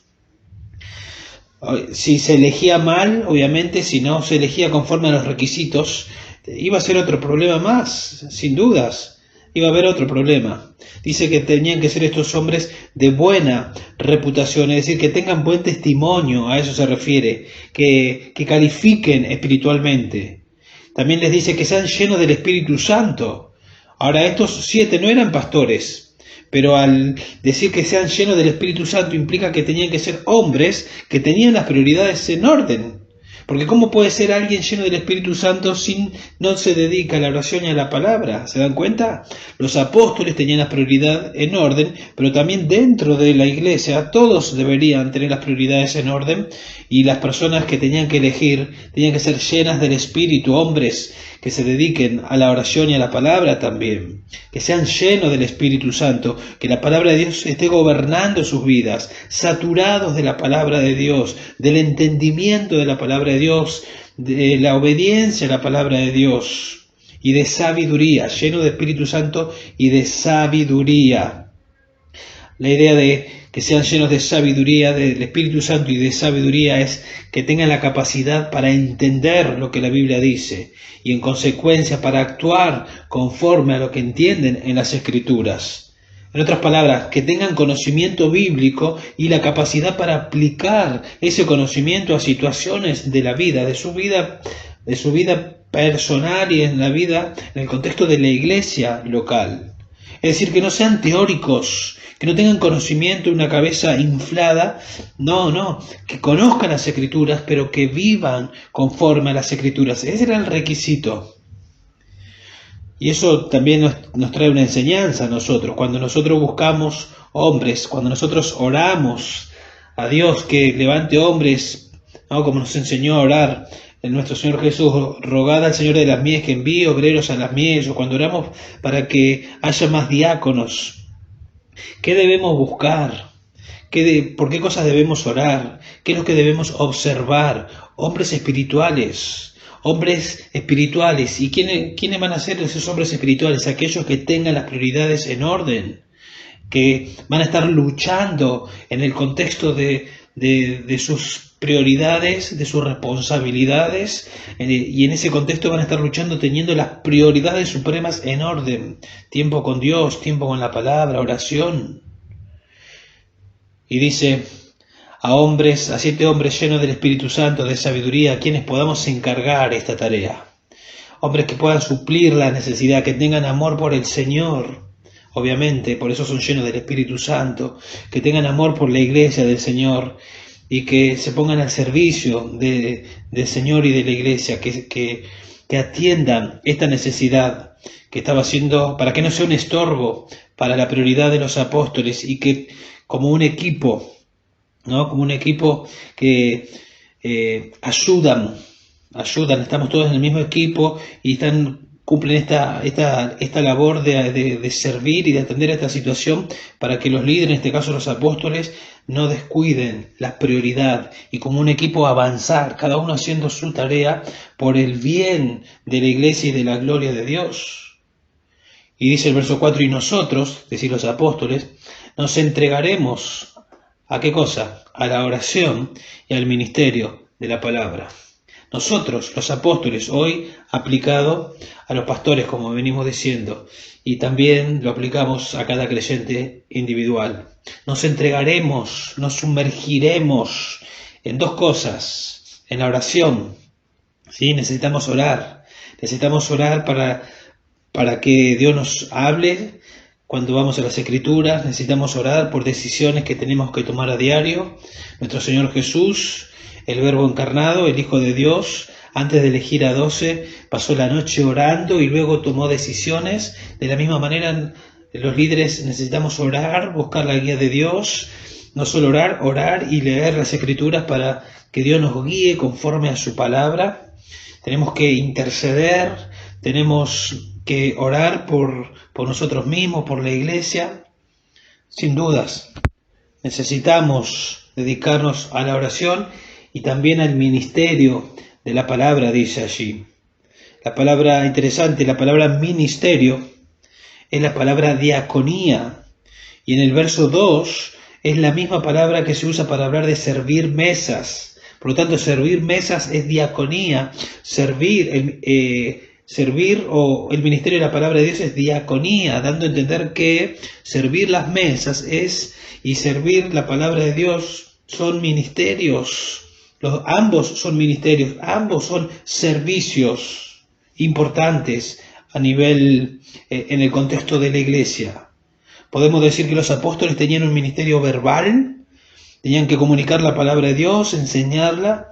Si se elegía mal, obviamente, si no se elegía conforme a los requisitos, iba a ser otro problema más, sin dudas, iba a haber otro problema. Dice que tenían que ser estos hombres de buena reputación, es decir, que tengan buen testimonio, a eso se refiere, que califiquen espiritualmente. También les dice que sean llenos del Espíritu Santo. Ahora, estos 7 no eran pastores, pero al decir que sean llenos del Espíritu Santo implica que tenían que ser hombres que tenían las prioridades en orden. Porque ¿cómo puede ser alguien lleno del Espíritu Santo si no se dedica a la oración y a la palabra? ¿Se dan cuenta? Los apóstoles tenían la prioridad en orden, pero también dentro de la iglesia todos deberían tener las prioridades en orden, y las personas que tenían que elegir tenían que ser llenas del Espíritu, hombres que se dediquen a la oración y a la palabra también, que sean llenos del Espíritu Santo, que la palabra de Dios esté gobernando sus vidas, saturados de la palabra de Dios, del entendimiento de la palabra de Dios, de la obediencia a la palabra de Dios y de sabiduría, lleno de Espíritu Santo y de sabiduría. La idea de que sean llenos de sabiduría, del Espíritu Santo y de sabiduría, es que tengan la capacidad para entender lo que la Biblia dice y en consecuencia para actuar conforme a lo que entienden en las Escrituras. En otras palabras, que tengan conocimiento bíblico y la capacidad para aplicar ese conocimiento a situaciones de la vida, de su vida personal y en el contexto de la iglesia local. Es decir, que no sean teóricos, que no tengan conocimiento y una cabeza inflada, no, que conozcan las Escrituras, pero que vivan conforme a las Escrituras. Ese era el requisito. Y eso también nos trae una enseñanza a nosotros. Cuando nosotros buscamos hombres, cuando nosotros oramos a Dios que levante hombres, ¿no?, como nos enseñó a orar en nuestro Señor Jesús: rogad al Señor de las mies que envíe obreros a las mies, o cuando oramos para que haya más diáconos. ¿Qué debemos buscar? ¿Por qué cosas debemos orar? ¿Qué es lo que debemos observar? Hombres espirituales. ¿Y quiénes van a ser esos hombres espirituales? Aquellos que tengan las prioridades en orden, que van a estar luchando en el contexto de sus prioridades, de sus responsabilidades, y en ese contexto van a estar luchando teniendo las prioridades supremas en orden: tiempo con Dios, tiempo con la palabra, oración. Y dice: a 7 hombres llenos del Espíritu Santo, de sabiduría, a quienes podamos encargar esta tarea. Hombres que puedan suplir la necesidad, que tengan amor por el Señor, obviamente, por eso son llenos del Espíritu Santo, que tengan amor por la iglesia del Señor y que se pongan al servicio del Señor y de la iglesia, que atiendan esta necesidad que estaba haciendo, para que no sea un estorbo para la prioridad de los apóstoles, y que como un equipo, ¿no?, como un equipo que ayudan ayudan, estamos todos en el mismo equipo y cumplen esta labor de servir y de atender a esta situación para que los líderes, en este caso los apóstoles, no descuiden la prioridad y como un equipo avanzar, cada uno haciendo su tarea por el bien de la iglesia y de la gloria de Dios. Y dice el verso 4, y nosotros, es decir, los apóstoles, nos entregaremos ¿a qué cosa? A la oración y al ministerio de la palabra. Nosotros, los apóstoles, hoy aplicado a los pastores, como venimos diciendo, y también lo aplicamos a cada creyente individual. Nos entregaremos, nos sumergiremos en dos cosas, en la oración. ¿Sí? Necesitamos orar para que Dios nos hable cuando vamos a las Escrituras, necesitamos orar por decisiones que tenemos que tomar a diario. Nuestro Señor Jesús, el Verbo encarnado, el Hijo de Dios, antes de elegir a 12, pasó la noche orando y luego tomó decisiones. De la misma manera, los líderes necesitamos orar, buscar la guía de Dios, no solo orar y leer las Escrituras para que Dios nos guíe conforme a su palabra. Tenemos que interceder, tenemos que orar por nosotros mismos, por la iglesia. Sin dudas, necesitamos dedicarnos a la oración y también al ministerio de la palabra, dice allí. La palabra interesante, la palabra ministerio, es la palabra diaconía. Y en el verso 2 es la misma palabra que se usa para hablar de servir mesas. Por lo tanto, servir mesas es diaconía. Servir o el ministerio de la palabra de Dios es diaconía, dando a entender que servir las mesas y servir la palabra de Dios son ministerios. Ambos son ministerios, ambos son servicios importantes a nivel, en el contexto de la iglesia. Podemos decir que los apóstoles tenían un ministerio verbal, tenían que comunicar la palabra de Dios, enseñarla,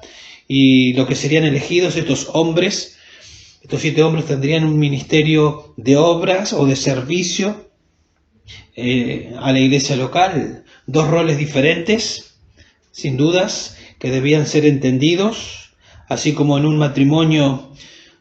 y lo que serían elegidos estos 7 hombres tendrían un ministerio de obras o de servicio a la iglesia local. 2 roles diferentes, sin dudas, que debían ser entendidos, así como en un matrimonio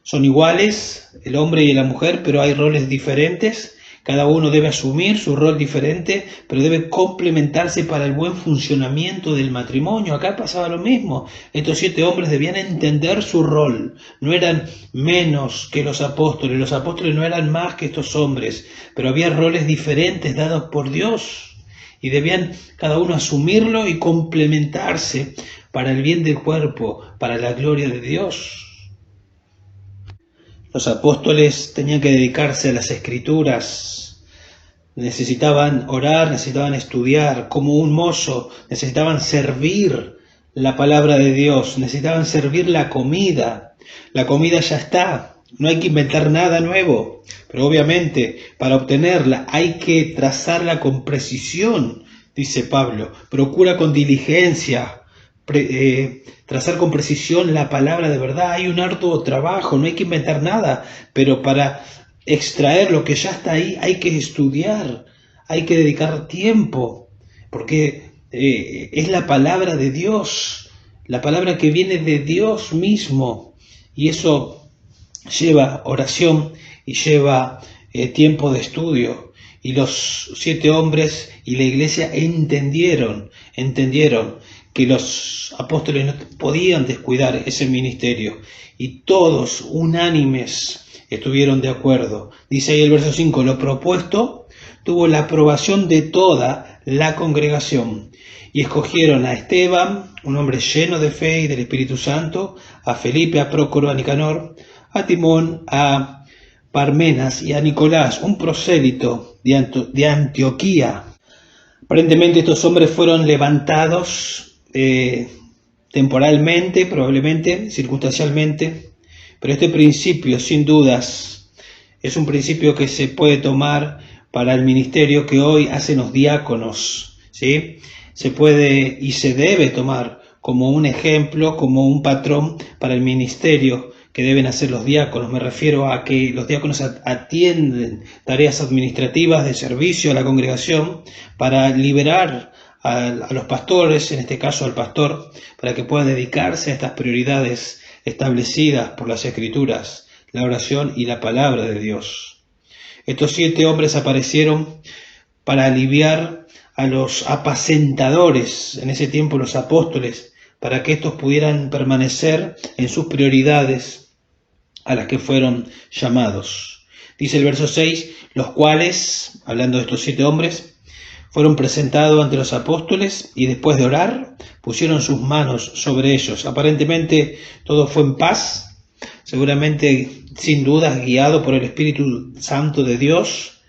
son iguales, el hombre y la mujer, pero hay roles diferentes. Cada uno debe asumir su rol diferente, pero debe complementarse para el buen funcionamiento del matrimonio. Acá pasaba lo mismo. Estos 7 hombres debían entender su rol. No eran menos que los apóstoles no eran más que estos hombres, pero había roles diferentes dados por Dios y debían cada uno asumirlo y complementarse para el bien del cuerpo, para la gloria de Dios. Los apóstoles tenían que dedicarse a las Escrituras, necesitaban orar, necesitaban estudiar, como un mozo, necesitaban servir la palabra de Dios, necesitaban servir la comida. La comida ya está, no hay que inventar nada nuevo, pero obviamente para obtenerla hay que trazarla con precisión, dice Pablo. Procura con diligencia trazar con precisión la palabra de verdad. Hay un arduo trabajo, no hay que inventar nada, pero para extraer lo que ya está ahí hay que estudiar, hay que dedicar tiempo, porque es la palabra de Dios, la palabra que viene de Dios mismo, y eso lleva oración y lleva tiempo de estudio. Y los 7 hombres y la iglesia entendieron que los apóstoles no podían descuidar ese ministerio, y todos unánimes estuvieron de acuerdo. Dice ahí el verso 5, lo propuesto tuvo la aprobación de toda la congregación, y escogieron a Esteban, un hombre lleno de fe y del Espíritu Santo, a Felipe, a Prócoro, a Nicanor, a Timón, a Parmenas y a Nicolás, un prosélito de Antioquía. Aparentemente estos hombres fueron levantados temporalmente, probablemente, circunstancialmente, pero este principio, sin dudas, es un principio que se puede tomar para el ministerio que hoy hacen los diáconos, ¿sí? Se puede y se debe tomar como un ejemplo, como un patrón para el ministerio que deben hacer los diáconos. Me refiero a que los diáconos atienden tareas administrativas de servicio a la congregación para liberar a los pastores, en este caso al pastor, para que pueda dedicarse a estas prioridades establecidas por las Escrituras, la oración y la palabra de Dios. Estos 7 hombres aparecieron para aliviar a los apacentadores, en ese tiempo los apóstoles, para que estos pudieran permanecer en sus prioridades a las que fueron llamados. Dice el verso 6, los cuales, hablando de estos 7 hombres, fueron presentados ante los apóstoles y después de orar, pusieron sus manos sobre ellos. Aparentemente todo fue en paz, seguramente sin dudas guiado por el Espíritu Santo de Dios.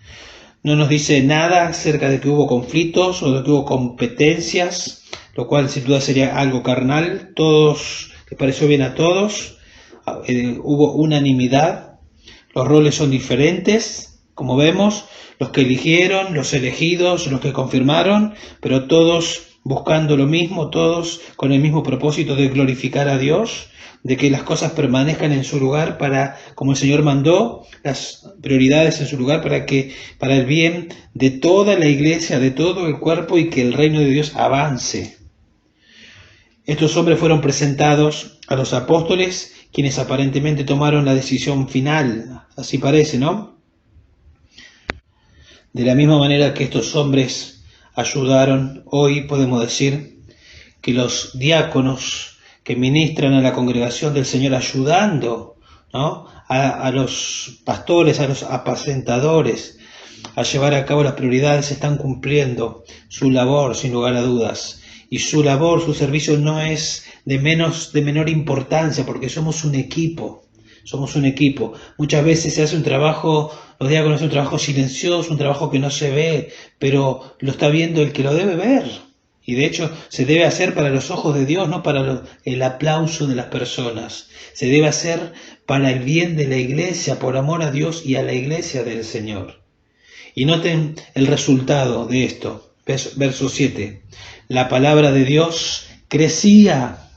No nos dice nada acerca de que hubo conflictos o de que hubo competencias, lo cual sin duda sería algo carnal. Todos, les pareció bien a todos, hubo unanimidad, los roles son diferentes, como vemos, los que eligieron, los elegidos, los que confirmaron, pero todos buscando lo mismo, todos con el mismo propósito de glorificar a Dios, de que las cosas permanezcan en su lugar para, como el Señor mandó, las prioridades en su lugar para el bien de toda la iglesia, de todo el cuerpo y que el reino de Dios avance. Estos hombres fueron presentados a los apóstoles, quienes aparentemente tomaron la decisión final, así parece, ¿no? De la misma manera que estos hombres ayudaron, hoy podemos decir que los diáconos que ministran a la congregación del Señor ayudando, ¿no?, a los pastores, a los apacentadores, a llevar a cabo las prioridades, están cumpliendo su labor sin lugar a dudas. Y su labor, su servicio no es de menor importancia, porque somos un equipo. Somos un equipo. Muchas veces se hace un trabajo, los diáconos hacen un trabajo silencioso, un trabajo que no se ve, pero lo está viendo el que lo debe ver. Y de hecho se debe hacer para los ojos de Dios, no para el aplauso de las personas. Se debe hacer para el bien de la iglesia, por amor a Dios y a la iglesia del Señor. Y noten el resultado de esto. Verso 7. La palabra de Dios crecía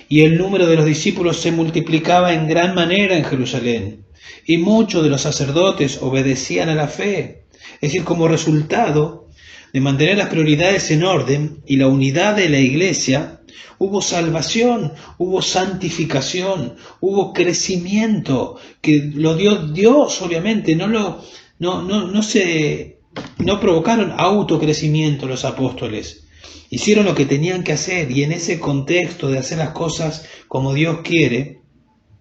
y el número de los discípulos se multiplicaba en gran manera en Jerusalén. Y muchos de los sacerdotes obedecían a la fe. Es decir, como resultado de mantener las prioridades en orden y la unidad de la iglesia, hubo salvación, hubo santificación, hubo crecimiento, que lo dio Dios, obviamente, no provocaron autocrecimiento los apóstoles. Hicieron lo que tenían que hacer, y en ese contexto de hacer las cosas como Dios quiere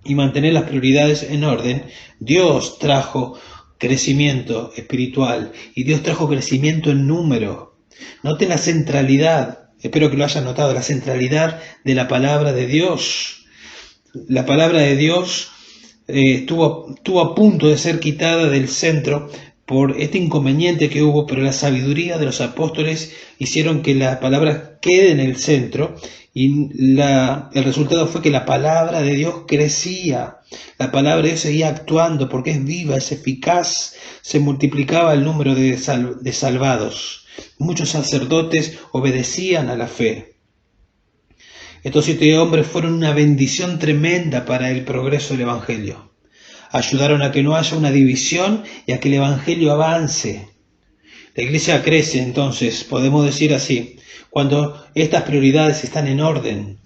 y mantener las prioridades en orden, Dios trajo crecimiento espiritual y Dios trajo crecimiento en número. Noten la centralidad, espero que lo hayan notado, la centralidad de la palabra de Dios. La palabra de Dios estuvo a punto de ser quitada del centro por este inconveniente que hubo, pero la sabiduría de los apóstoles hicieron que la palabra quede en el centro, y el resultado fue que la palabra de Dios crecía, la palabra de Dios seguía actuando porque es viva, es eficaz, se multiplicaba el número de salvados. Muchos sacerdotes obedecían a la fe. Estos 7 hombres fueron una bendición tremenda para el progreso del Evangelio. Ayudaron a que no haya una división y a que el Evangelio avance. La iglesia crece, entonces, podemos decir así, cuando estas prioridades están en orden.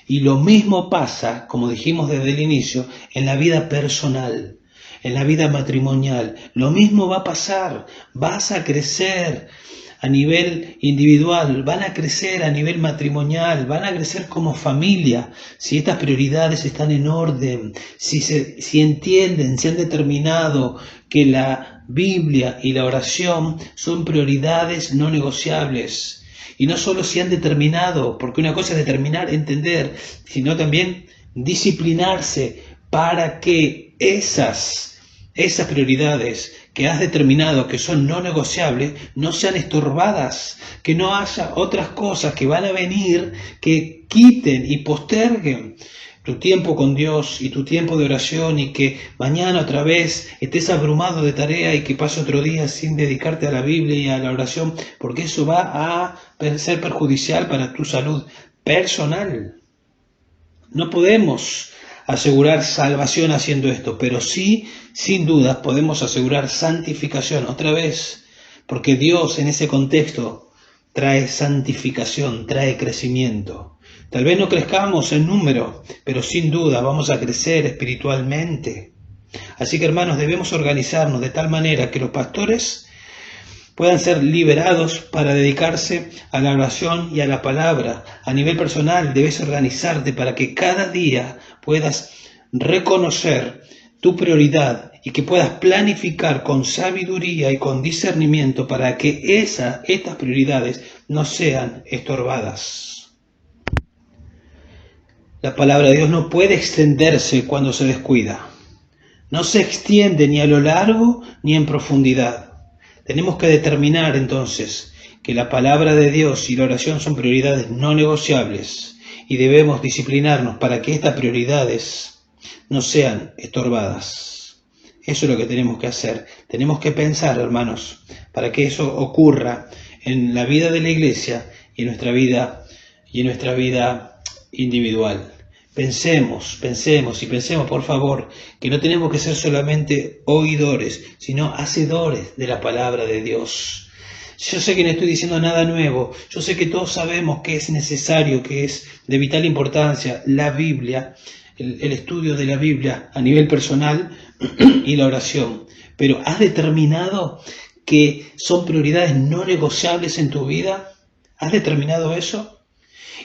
Y lo mismo pasa, como dijimos desde el inicio, en la vida personal, en la vida matrimonial. Lo mismo va a pasar, vas a crecer a nivel individual, van a crecer a nivel matrimonial, van a crecer como familia, si estas prioridades están en orden, si entienden, si han determinado que la Biblia y la oración son prioridades no negociables. Y no solo si han determinado, porque una cosa es determinar, entender, sino también disciplinarse para que esas prioridades que has determinado que son no negociables no sean estorbadas, que no haya otras cosas que van a venir que quiten y posterguen tu tiempo con Dios y tu tiempo de oración, y que mañana otra vez estés abrumado de tarea y que pase otro día sin dedicarte a la Biblia y a la oración, porque eso va a ser perjudicial para tu salud personal. No podemos asegurar salvación haciendo esto, pero sí, sin dudas, podemos asegurar santificación, otra vez, porque Dios en ese contexto trae santificación, trae crecimiento. Tal vez no crezcamos en número, pero sin duda vamos a crecer espiritualmente. Así que, hermanos, debemos organizarnos de tal manera que los pastores puedan ser liberados para dedicarse a la oración y a la palabra. A nivel personal, debes organizarte para que cada día puedas reconocer tu prioridad y que puedas planificar con sabiduría y con discernimiento para que estas prioridades no sean estorbadas. La palabra de Dios no puede extenderse cuando se descuida. No se extiende ni a lo largo ni en profundidad. Tenemos que determinar entonces que la palabra de Dios y la oración son prioridades no negociables y debemos disciplinarnos para que estas prioridades no sean estorbadas. Eso es lo que tenemos que hacer. Tenemos que pensar, hermanos, para que eso ocurra en la vida de la iglesia y en nuestra vida individual. Pensemos, por favor, que no tenemos que ser solamente oidores, sino hacedores de la palabra de Dios. Yo sé que no estoy diciendo nada nuevo, yo sé que todos sabemos que es necesario, que es de vital importancia la Biblia, el estudio de la Biblia a nivel personal y la oración. Pero ¿has determinado que son prioridades no negociables en tu vida? ¿Has determinado eso?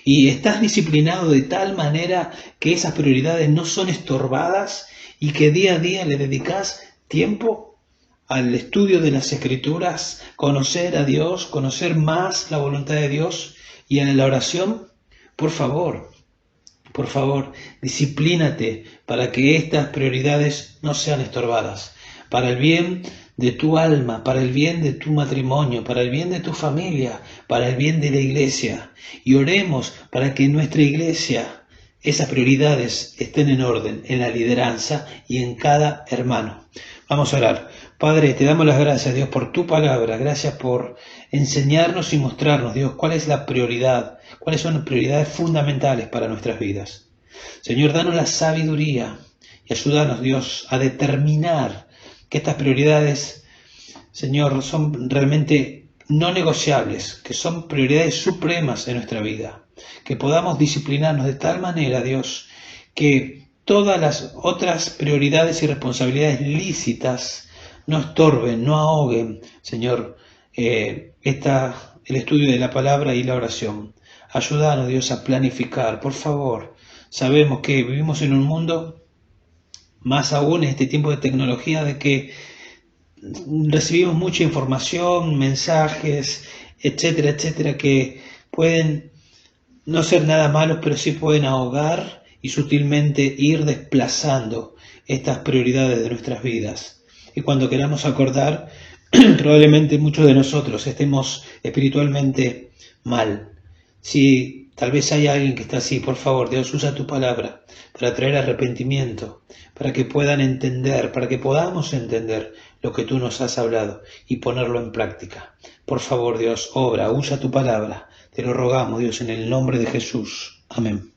Y estás disciplinado de tal manera que esas prioridades no son estorbadas y que día a día le dedicas tiempo al estudio de las Escrituras, conocer a Dios, conocer más la voluntad de Dios y en la oración. Por favor, disciplínate para que estas prioridades no sean estorbadas, para el bien de tu alma, para el bien de tu matrimonio, para el bien de tu familia, para el bien de la iglesia. Y oremos para que en nuestra iglesia esas prioridades estén en orden, en la lideranza y en cada hermano. Vamos a orar. Padre, te damos las gracias, Dios, por tu palabra. Gracias por enseñarnos y mostrarnos, Dios, cuál es la prioridad, cuáles son las prioridades fundamentales para nuestras vidas. Señor, danos la sabiduría y ayúdanos, Dios, a determinar que estas prioridades, Señor, son realmente no negociables, que son prioridades supremas en nuestra vida, que podamos disciplinarnos de tal manera, Dios, que todas las otras prioridades y responsabilidades lícitas no estorben, no ahoguen, Señor, el estudio de la palabra y la oración. Ayúdanos, Dios, a planificar, por favor. Sabemos que vivimos en un mundo, más aún en este tiempo de tecnología, de que recibimos mucha información, mensajes, etcétera, etcétera, que pueden no ser nada malos, pero sí pueden ahogar y sutilmente ir desplazando estas prioridades de nuestras vidas. Y cuando queramos acordar, probablemente muchos de nosotros estemos espiritualmente mal. Si tal vez hay alguien que está así, por favor, Dios, usa tu palabra para traer arrepentimiento, para que puedan entender, para que podamos entender lo que tú nos has hablado y ponerlo en práctica. Por favor, Dios, obra, usa tu palabra. Te lo rogamos, Dios, en el nombre de Jesús. Amén.